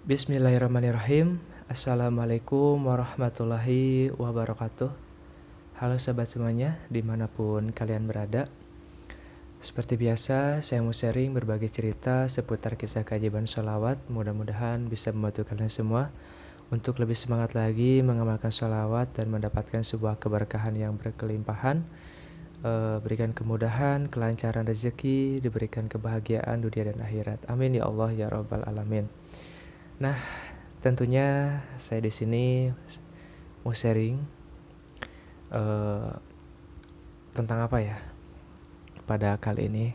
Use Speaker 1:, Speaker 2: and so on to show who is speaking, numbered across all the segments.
Speaker 1: Bismillahirrahmanirrahim. Assalamualaikum warahmatullahi wabarakatuh. Halo sahabat semuanya, dimanapun kalian berada. Seperti biasa, saya mau sharing berbagi cerita seputar kisah keajaiban sholawat. Mudah-mudahan bisa membantu kalian semua untuk lebih semangat lagi mengamalkan sholawat dan mendapatkan sebuah keberkahan yang berkelimpahan. Berikan kemudahan, kelancaran rezeki, diberikan kebahagiaan dunia dan akhirat. Amin ya Allah ya Rabbal Alamin. Nah, tentunya saya di sini mau sharing eh, tentang apa ya? Pada kali ini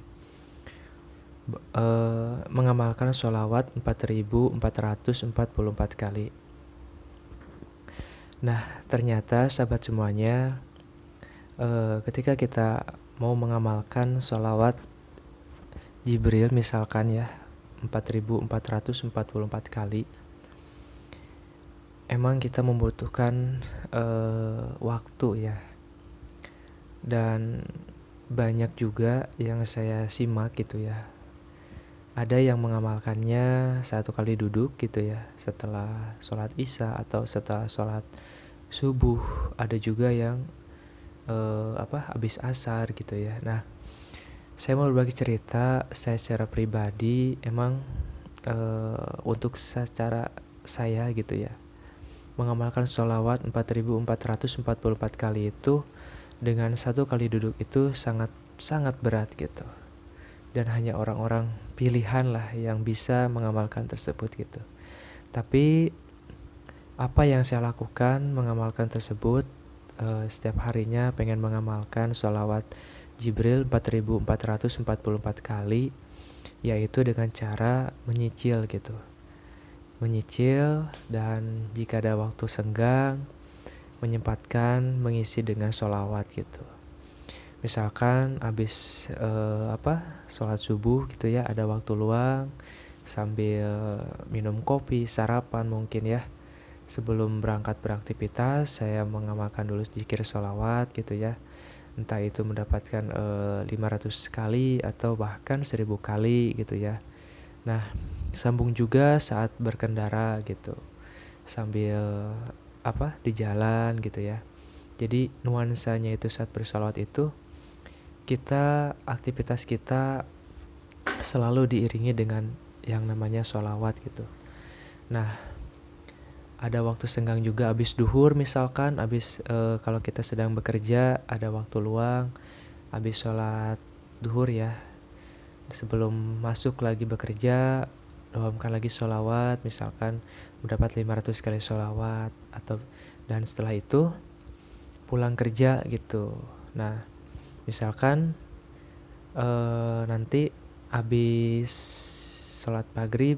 Speaker 1: mengamalkan sholawat 4444 kali. Nah, ternyata sahabat semuanya, ketika kita mau mengamalkan sholawat Jibril misalkan ya 4444 kali, emang kita membutuhkan waktu ya. Dan banyak juga yang saya simak gitu ya. Ada yang mengamalkannya satu kali duduk gitu ya, setelah sholat isya atau setelah sholat subuh. Ada juga yang habis asar gitu ya. Nah, saya mau berbagi cerita. Saya secara pribadi emang untuk secara saya gitu ya, mengamalkan sholawat 4444 kali itu dengan satu kali duduk itu sangat berat gitu. Dan hanya orang-orang pilihan lah yang bisa mengamalkan tersebut gitu. Tapi apa yang saya lakukan mengamalkan tersebut, setiap harinya pengen mengamalkan sholawat Jibril 4444 kali, yaitu dengan cara menyicil gitu. Menyicil, dan jika ada waktu senggang menyempatkan mengisi dengan sholawat gitu. Misalkan habis sholat subuh gitu ya, ada waktu luang sambil minum kopi, sarapan mungkin ya. Sebelum berangkat beraktivitas, saya mengamalkan dulu zikir sholawat gitu ya. Entah itu mendapatkan 500 kali atau bahkan 1000 kali gitu ya. Nah, sambung juga saat berkendara gitu, sambil di jalan gitu ya. Jadi nuansanya itu saat bersolawat itu, aktivitas kita selalu diiringi dengan yang namanya sholawat gitu. Nah, ada waktu senggang juga habis duhur misalkan, kalau kita sedang bekerja ada waktu luang habis sholat duhur ya. Sebelum masuk lagi bekerja, doakan lagi sholawat, misalkan mendapat 500 kali sholawat, dan setelah itu pulang kerja gitu. Nah, misalkan nanti habis sholat maghrib,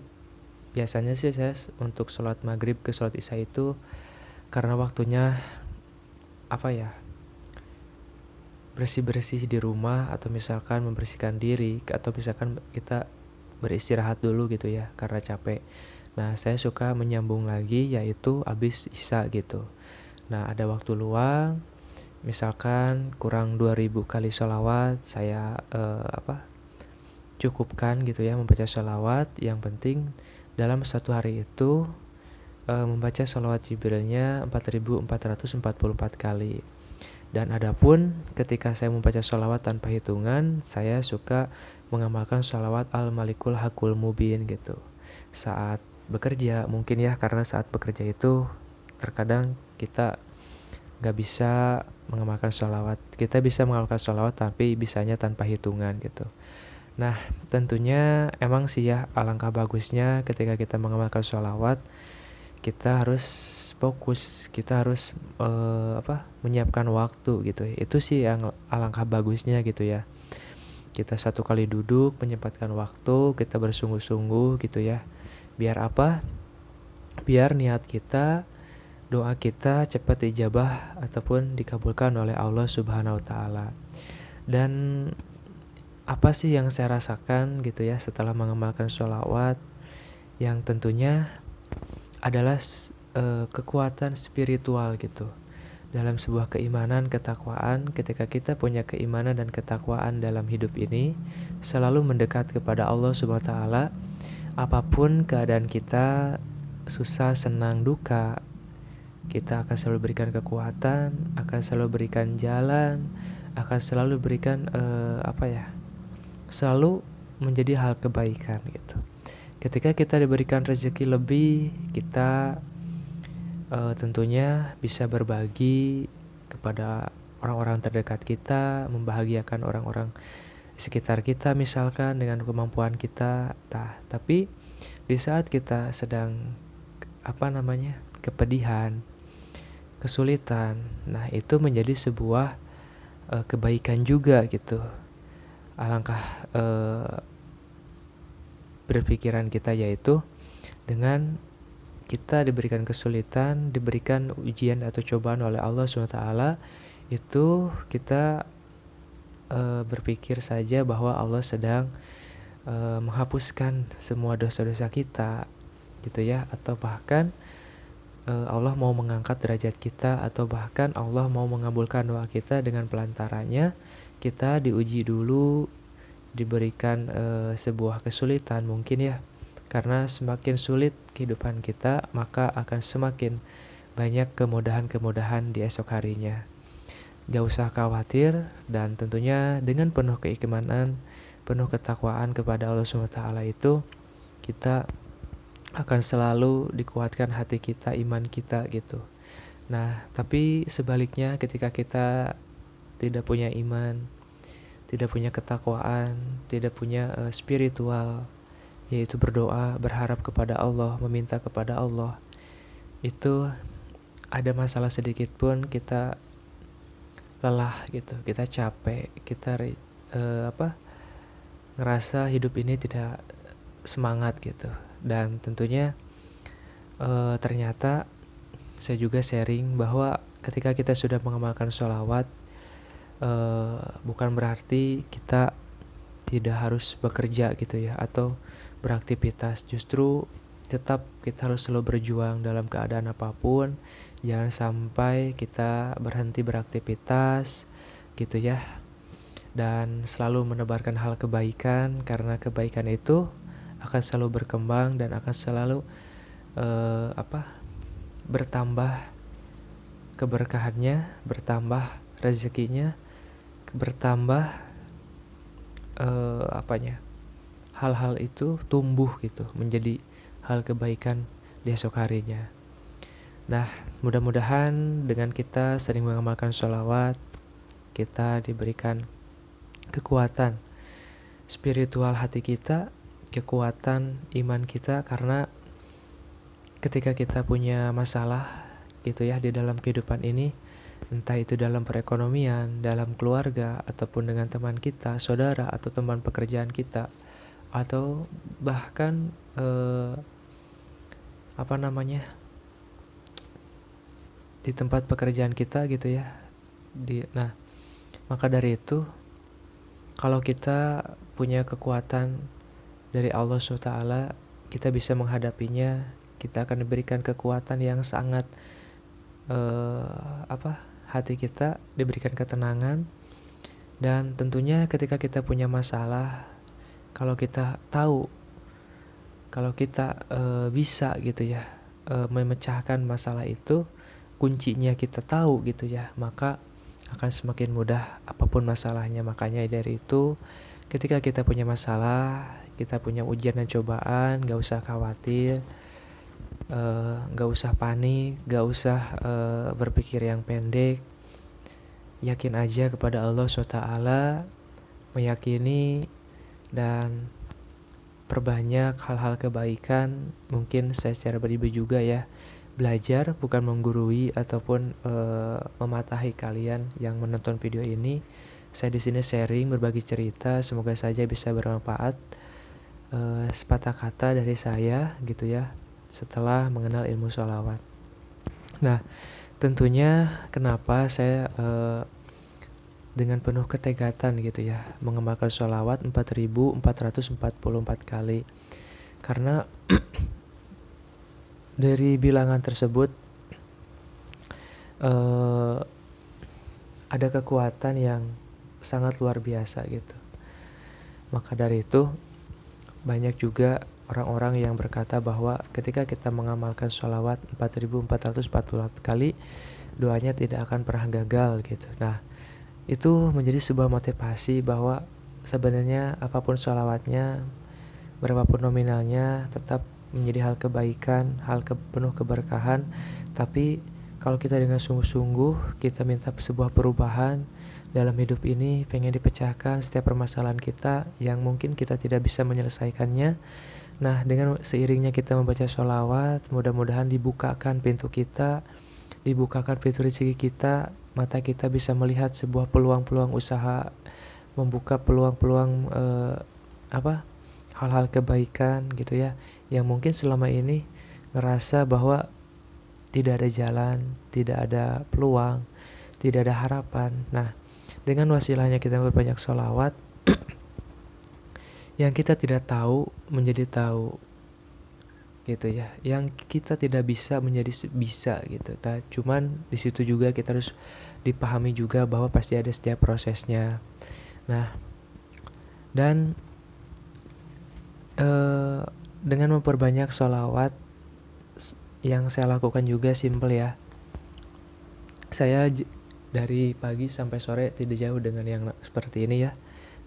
Speaker 1: biasanya sih saya untuk sholat maghrib ke sholat isya itu karena waktunya bersih-bersih di rumah, atau misalkan membersihkan diri, atau misalkan kita beristirahat dulu gitu ya karena capek. Nah, saya suka menyambung lagi yaitu habis isya gitu. Nah, ada waktu luang, misalkan kurang 2000 kali sholawat, saya cukupkan gitu ya membaca sholawat. Yang penting dalam satu hari itu membaca sholawat Jibrilnya 4444 kali. Dan adapun ketika saya membaca sholawat tanpa hitungan, saya suka mengamalkan sholawat al-malikul hakul mubin gitu. Saat bekerja mungkin ya, karena saat bekerja itu terkadang kita gak bisa mengamalkan sholawat. Kita bisa mengamalkan sholawat tapi bisanya tanpa hitungan gitu. Nah, tentunya emang sih ya, alangkah bagusnya ketika kita mengamalkan sholawat, kita harus fokus, kita harus menyiapkan waktu gitu. Itu sih yang alangkah bagusnya gitu ya. Kita satu kali duduk menyempatkan waktu, kita bersungguh-sungguh gitu ya. Biar apa? Biar niat kita, doa kita cepat dijabah ataupun dikabulkan oleh Allah Subhanahu wa taala. Dan apa sih yang saya rasakan gitu ya setelah mengamalkan sholawat, yang tentunya adalah kekuatan spiritual gitu. Dalam sebuah keimanan, ketakwaan, ketika kita punya keimanan dan ketakwaan dalam hidup ini, selalu mendekat kepada Allah Subhanahu wa taala, apapun keadaan kita, susah, senang, duka, kita akan selalu berikan kekuatan, akan selalu berikan jalan, akan selalu berikan selalu menjadi hal kebaikan gitu. Ketika kita diberikan rezeki lebih, kita tentunya bisa berbagi kepada orang-orang terdekat kita, membahagiakan orang-orang sekitar kita misalkan dengan kemampuan kita. Tapi di saat kita sedang kepedihan, kesulitan, nah itu menjadi sebuah kebaikan juga gitu. Alangkah berpikiran kita yaitu dengan kita diberikan kesulitan, diberikan ujian atau cobaan oleh Allah SWT, itu kita berpikir saja bahwa Allah sedang menghapuskan semua dosa-dosa kita gitu ya, atau bahkan Allah mau mengangkat derajat kita, atau bahkan Allah mau mengabulkan doa kita dengan pelantarannya kita diuji dulu, diberikan sebuah kesulitan mungkin ya. Karena semakin sulit kehidupan kita, maka akan semakin banyak kemudahan-kemudahan di esok harinya. Gak usah khawatir, dan tentunya dengan penuh keimanan, penuh ketakwaan kepada Allah SWT itu, kita akan selalu dikuatkan hati kita, iman kita gitu. Nah, tapi sebaliknya ketika kita tidak punya iman, tidak punya ketakwaan, tidak punya spiritual, yaitu berdoa, berharap kepada Allah, meminta kepada Allah, itu ada masalah sedikit pun kita lelah gitu, kita capek, kita ngerasa hidup ini tidak semangat gitu. Dan tentunya ternyata saya juga sharing bahwa ketika kita sudah mengamalkan sholawat, bukan berarti kita tidak harus bekerja gitu ya, atau beraktivitas. Justru tetap kita harus selalu berjuang dalam keadaan apapun. Jangan sampai kita berhenti beraktivitas gitu ya. Dan selalu menebarkan hal kebaikan, karena kebaikan itu akan selalu berkembang dan akan selalu bertambah keberkahannya, bertambah rezekinya, bertambah hal-hal itu tumbuh gitu menjadi hal kebaikan di esok harinya. Nah, mudah-mudahan dengan kita sering mengamalkan sholawat, kita diberikan kekuatan spiritual hati kita, kekuatan iman kita, karena ketika kita punya masalah gitu ya di dalam kehidupan ini, entah itu dalam perekonomian, dalam keluarga, ataupun dengan teman kita, saudara, atau teman pekerjaan kita, atau bahkan di tempat pekerjaan kita gitu ya. Nah, maka dari itu, kalau kita punya kekuatan dari Allah SWT, kita bisa menghadapinya. Kita akan diberikan kekuatan yang sangat hati kita diberikan ketenangan. Dan tentunya ketika kita punya masalah, kalau kita tahu, kalau kita bisa gitu ya memecahkan masalah itu, kuncinya kita tahu gitu ya, maka akan semakin mudah apapun masalahnya. Makanya dari itu, ketika kita punya masalah, kita punya ujian dan cobaan, gak usah khawatir, gak usah panik, gak usah berpikir yang pendek. Yakin aja kepada Allah SWT, meyakini dan perbanyak hal-hal kebaikan. Mungkin saya secara pribadi juga ya, belajar bukan menggurui ataupun mematahi kalian yang menonton video ini. Saya di sini sharing, berbagi cerita, semoga saja bisa bermanfaat. Sepatah kata dari saya gitu ya, setelah mengenal ilmu sholawat. Nah, tentunya kenapa saya dengan penuh ketegatan gitu ya mengamalkan sholawat 4.444 kali, karena dari bilangan tersebut ada kekuatan yang sangat luar biasa gitu. Maka dari itu, banyak juga orang-orang yang berkata bahwa ketika kita mengamalkan sholawat 4444 kali, doanya tidak akan pernah gagal gitu. Nah, itu menjadi sebuah motivasi bahwa sebenarnya apapun sholawatnya, berapapun nominalnya, tetap menjadi hal kebaikan, penuh keberkahan. Tapi kalau kita dengan sungguh-sungguh kita minta sebuah perubahan dalam hidup ini, pengen dipecahkan setiap permasalahan kita yang mungkin kita tidak bisa menyelesaikannya. Nah, dengan seiringnya kita membaca sholawat, mudah-mudahan dibukakan pintu kita, dibukakan pintu rezeki kita, mata kita bisa melihat sebuah peluang-peluang usaha, membuka peluang-peluang hal-hal kebaikan gitu ya, yang mungkin selama ini ngerasa bahwa tidak ada jalan, tidak ada peluang, tidak ada harapan. Nah, dengan wasilahnya kita berbanyak sholawat, yang kita tidak tahu menjadi tahu gitu ya, yang kita tidak bisa menjadi bisa gitu. Nah, cuman di situ juga kita harus dipahami juga bahwa pasti ada setiap prosesnya. Nah, dan dengan memperbanyak sholawat, yang saya lakukan juga simple ya. Saya dari pagi sampai sore tidak jauh dengan yang seperti ini ya,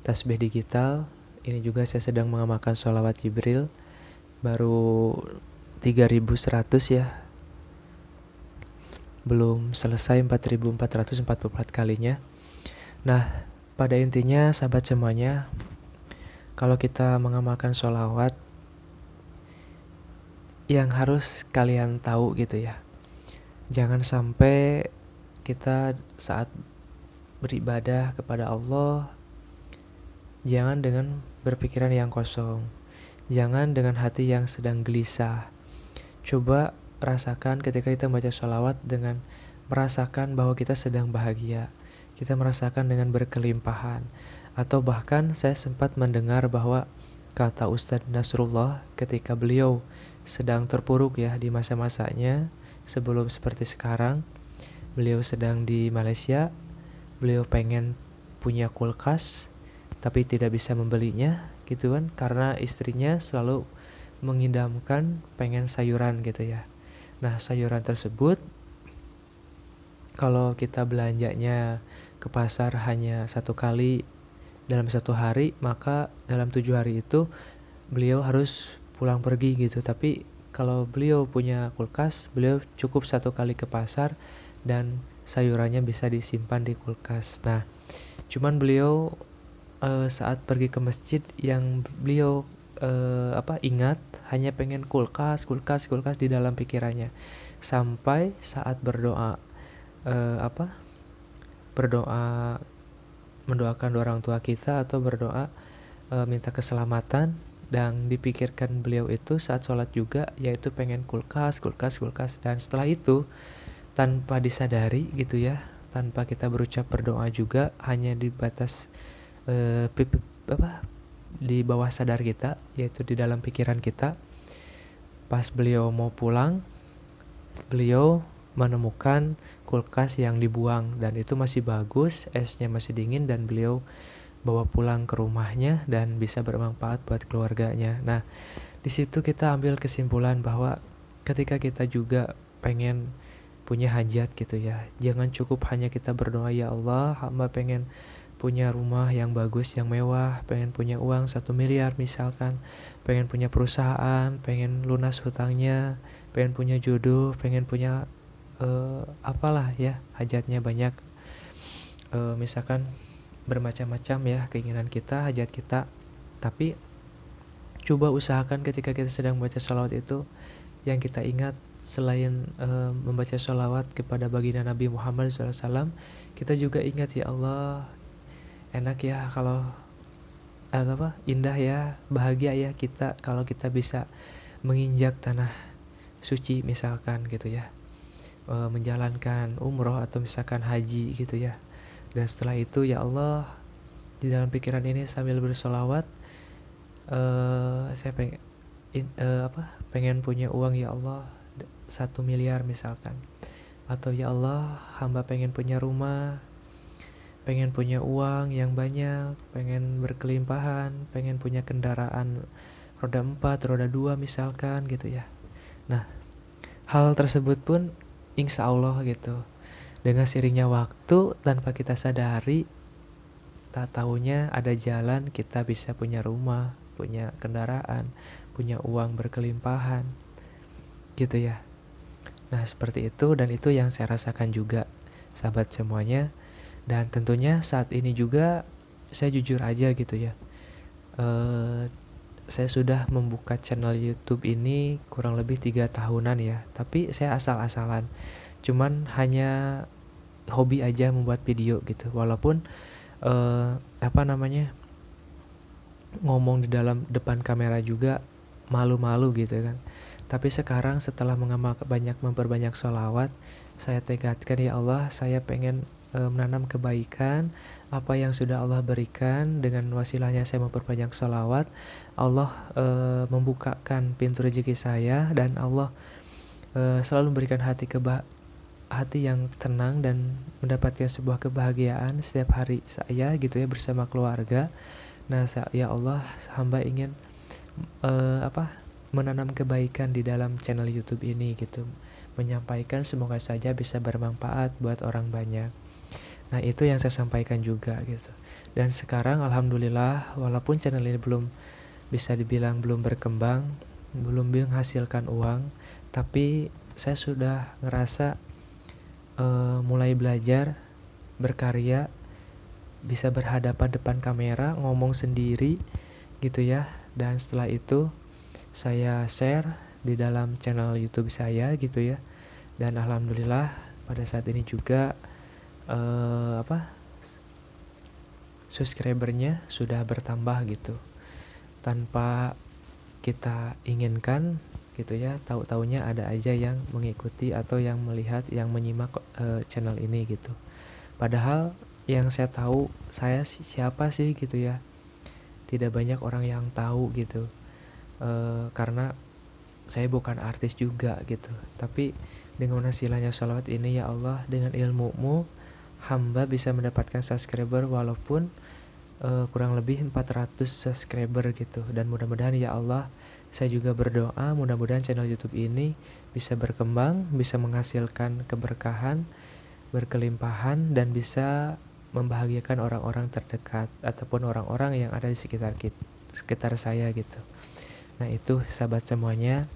Speaker 1: tasbih digital. Ini juga saya sedang mengamalkan sholawat Jibril, baru 3100 ya, belum selesai 4444 kalinya. Nah, pada intinya sahabat semuanya, kalau kita mengamalkan sholawat, yang harus kalian tahu gitu ya, jangan sampai kita saat beribadah kepada Allah, jangan dengan berpikiran yang kosong, jangan dengan hati yang sedang gelisah. Coba rasakan ketika kita membaca sholawat dengan merasakan bahwa kita sedang bahagia, kita merasakan dengan berkelimpahan. Atau bahkan saya sempat mendengar bahwa kata Ustadz Nasrullah ketika beliau sedang terpuruk ya di masa-masanya sebelum seperti sekarang, beliau sedang di Malaysia, beliau pengen punya kulkas tapi tidak bisa membelinya gitu kan, karena istrinya selalu mengidamkan pengen sayuran gitu ya. Nah, sayuran tersebut kalau kita belanjanya ke pasar hanya 1 kali dalam 1 hari, maka dalam 7 hari itu beliau harus pulang pergi gitu. Tapi kalau beliau punya kulkas, beliau cukup 1 kali ke pasar dan sayurannya bisa disimpan di kulkas. Nah, cuman beliau saat pergi ke masjid yang beliau ingat hanya pengen kulkas di dalam pikirannya, sampai saat berdoa berdoa mendoakan orang tua kita atau berdoa minta keselamatan, dan dipikirkan beliau itu saat sholat juga, yaitu pengen kulkas. Dan setelah itu tanpa disadari gitu ya, tanpa kita berucap berdoa juga, hanya di batas di bawah sadar kita, yaitu di dalam pikiran kita, pas beliau mau pulang, beliau menemukan kulkas yang dibuang dan itu masih bagus, esnya masih dingin, dan beliau bawa pulang ke rumahnya dan bisa bermanfaat buat keluarganya. Nah, di situ kita ambil kesimpulan bahwa ketika kita juga pengen punya hajat gitu ya, jangan cukup hanya kita berdoa, ya Allah, hamba pengen punya rumah yang bagus, yang mewah, pengen punya uang 1 miliar misalkan, pengen punya perusahaan, pengen lunas hutangnya, pengen punya jodoh, pengen punya apalah ya, hajatnya banyak, misalkan bermacam-macam ya keinginan kita, hajat kita. Tapi coba usahakan ketika kita sedang membaca sholawat itu, yang kita ingat selain membaca sholawat kepada baginda Nabi Muhammad SAW, kita juga ingat, ya Allah, enak ya kalau indah ya, bahagia ya kita kalau kita bisa menginjak tanah suci misalkan gitu ya, menjalankan umroh atau misalkan haji gitu ya. Dan setelah itu, ya Allah, di dalam pikiran ini sambil bersolawat, saya pengen punya uang, ya Allah, 1 miliar misalkan. Atau ya Allah, hamba pengen punya rumah, pengen punya uang yang banyak, pengen berkelimpahan, pengen punya kendaraan roda 4, roda 2 misalkan gitu ya. Nah, hal tersebut pun insya Allah gitu, dengan seiringnya waktu tanpa kita sadari, tak taunya ada jalan kita bisa punya rumah, punya kendaraan, punya uang berkelimpahan gitu ya. Nah, seperti itu, dan itu yang saya rasakan juga, sahabat semuanya. Dan tentunya saat ini juga saya jujur aja gitu ya. Eh, saya sudah membuka channel YouTube ini kurang lebih 3 tahunan ya. Tapi saya asal-asalan. Cuman hanya hobi aja membuat video gitu. Walaupun apa namanya, ngomong di dalam depan kamera juga malu-malu gitu kan. Tapi sekarang setelah memperbanyak sholawat, saya tegadkan, ya Allah, saya pengen menanam kebaikan apa yang sudah Allah berikan. Dengan wasilahnya saya memperbanyak sholawat, Allah membukakan pintu rezeki saya, dan Allah selalu memberikan hati yang tenang dan mendapatkan sebuah kebahagiaan setiap hari saya gitu ya, bersama keluarga. Nah, ya Allah, hamba ingin menanam kebaikan di dalam channel YouTube ini gitu. Menyampaikan semoga saja bisa bermanfaat buat orang banyak. Nah, itu yang saya sampaikan juga gitu. Dan sekarang alhamdulillah, walaupun channel ini belum bisa dibilang belum berkembang, belum menghasilkan uang, tapi saya sudah ngerasa mulai belajar berkarya, bisa berhadapan depan kamera, ngomong sendiri gitu ya. Dan setelah itu saya share di dalam channel YouTube saya gitu ya. Dan alhamdulillah pada saat ini juga subscribernya sudah bertambah gitu, tanpa kita inginkan gitu ya. Tahu-taunya ada aja yang mengikuti atau yang melihat, yang menyimak channel ini gitu. Padahal yang saya tahu, saya siapa sih gitu ya, tidak banyak orang yang tahu gitu. Karena saya bukan artis juga gitu. Tapi dengan hasilnya sholawat ini, ya Allah, dengan ilmumu hamba bisa mendapatkan subscriber walaupun kurang lebih 400 subscriber gitu. Dan mudah-mudahan ya Allah, saya juga berdoa mudah-mudahan channel YouTube ini bisa berkembang, bisa menghasilkan keberkahan, berkelimpahan, dan bisa membahagiakan orang-orang terdekat ataupun orang-orang yang ada di sekitar saya gitu. Nah, itu sahabat semuanya,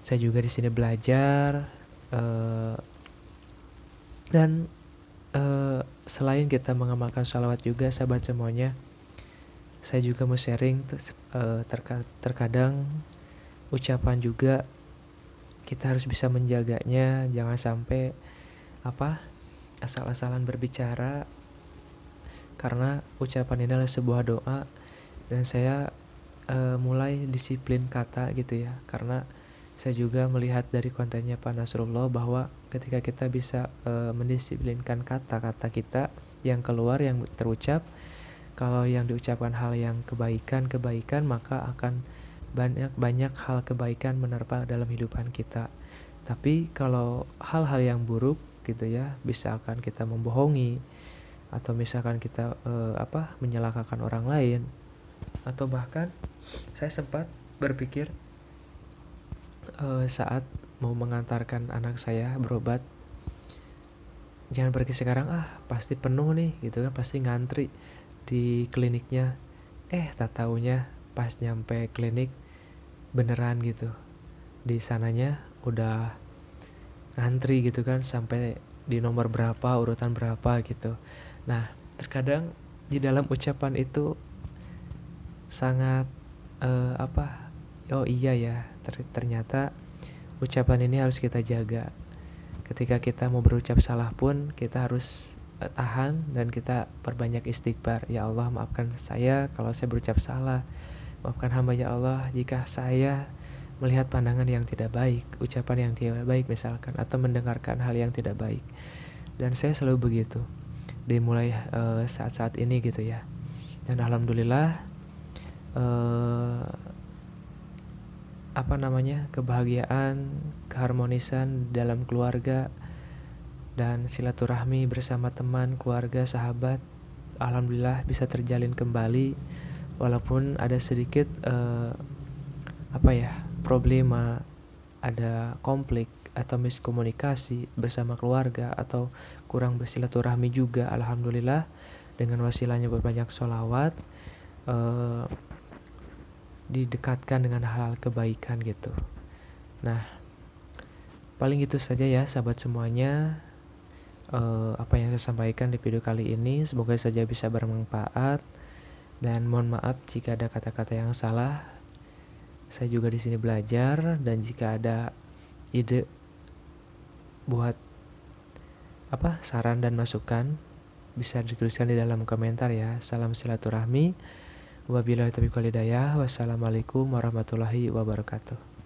Speaker 1: saya juga di sini belajar dan selain kita mengamalkan sholawat juga sahabat semuanya, saya juga mau sharing terkadang ucapan juga kita harus bisa menjaganya, jangan sampai asal-asalan berbicara, karena ucapan ini adalah sebuah doa. Dan saya mulai disiplin kata gitu ya, karena saya juga melihat dari kontennya Pak Nasrullah bahwa ketika kita bisa mendisiplinkan kata-kata kita yang keluar, yang terucap, kalau yang diucapkan hal yang kebaikan, maka akan banyak hal kebaikan menerpa dalam hidupan kita. Tapi kalau hal-hal yang buruk gitu ya, misalkan kita membohongi, atau misalkan kita menyalahkan orang lain, atau bahkan saya sempat berpikir saat mau mengantarkan anak saya berobat, jangan pergi sekarang, pasti penuh nih gitu kan, pasti ngantri di kliniknya. Tak taunya pas nyampe klinik beneran gitu, di sananya udah ngantri gitu kan, sampai di nomor berapa, urutan berapa gitu. Nah, terkadang di dalam ucapan itu sangat oh iya ya, ternyata ucapan ini harus kita jaga. Ketika kita mau berucap salah pun kita harus tahan dan kita perbanyak istighfar. Ya Allah, maafkan saya kalau saya berucap salah. Maafkan hamba ya Allah jika saya melihat pandangan yang tidak baik, ucapan yang tidak baik misalkan, atau mendengarkan hal yang tidak baik. Dan saya selalu begitu dimulai saat-saat ini gitu ya. Dan alhamdulillah kebahagiaan, keharmonisan dalam keluarga, dan silaturahmi bersama teman, keluarga, sahabat, alhamdulillah bisa terjalin kembali. Walaupun ada sedikit problema, ada konflik atau miskomunikasi bersama keluarga atau kurang bersilaturahmi juga, alhamdulillah dengan wasilahnya berbanyak sholawat eh, didekatkan dengan hal kebaikan gitu. Nah, paling itu saja ya sahabat semuanya, apa yang saya sampaikan di video kali ini. Semoga saja bisa bermanfaat dan mohon maaf jika ada kata-kata yang salah. Saya juga di sini belajar, dan jika ada ide buat saran dan masukan bisa dituliskan di dalam komentar ya. Salam silaturahmi. Wabillahi taufiq wal hidayah. Wassalamualaikum warahmatullahi wabarakatuh.